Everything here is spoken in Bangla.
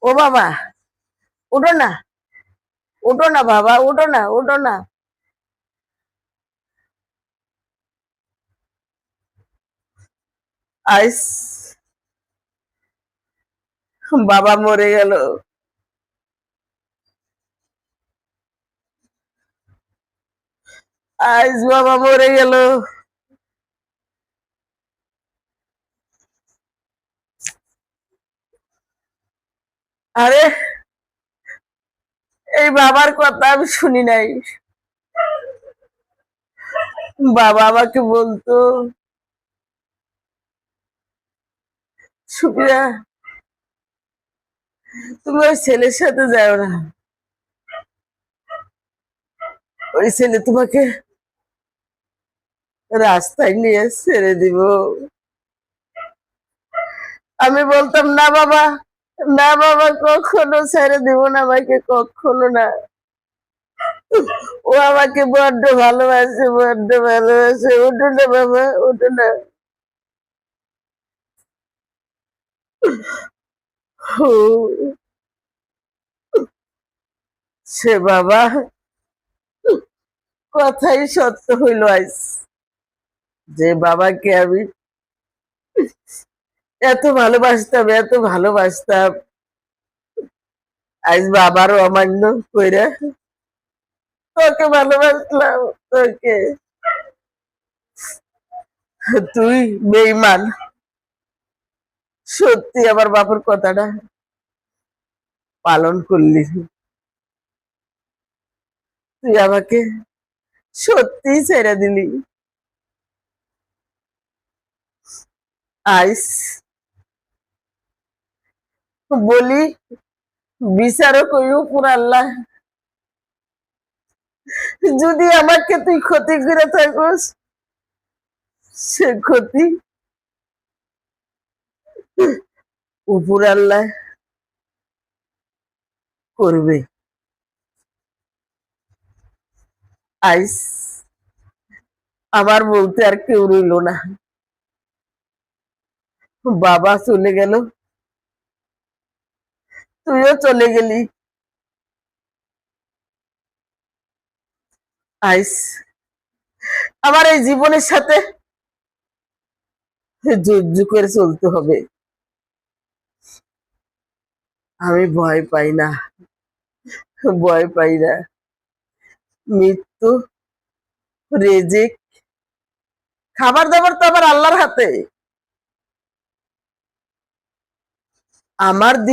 ও বাবা, উঠো না, উঠো না বাবা, উঠো না, উঠো না। আইস, বাবা মরে গেল। আইস বাবা মরে গেল। আরে, এই বাবার কথা আমি শুনি নাই। বাবা আমাকে বলতো, সুপ্রিয়া, তুমি ওই ছেলের সাথে যাও না, ওই ছেলে তোমাকে রাস্তায় নিয়ে ছেড়ে দিব। আমি বলতাম, না বাবা, না বাবা, কখনো ছেড়ে দিব না আমাকে, কখনো না। ও আমাকে বড্ড ভালোবাসে, বড্ড ভালোবাসে। ওঠো না বাবা, ওঠো না। সে বাবা কথাই সত্য হইল আজ, যে বাবাকে আমি এত ভালোবাসতাম, এত ভালোবাসতাম, আজ বাবারও অমান্য কইরা তোকে ভালোবাসলাম, তোকে। তুই বেঈমান। সত্যি আমার বাপের কথাটা পালন করলি। তুই আমাকে সত্যি ছেড়ে দিলি। আইস, বলি, বিচারক ওই উপর আল্লাহ, যদি আমাকে তুই ক্ষতি করে থাকস, সে ক্ষতি উপর আল্লাহ করবে। আইস, আমার বলতে আর কেউ রইল না। বাবা চলে গেল, তুইও চলে গেলি। আইস, আমার এই জীবনের সাথে যুদ্ধ করে চলতে হবে। আমি ভয় পাই না, ভয় পাই না। মৃত্যু, রেজিক, খাবার দাবার তো আবার আল্লাহর হাতে। আমার দিন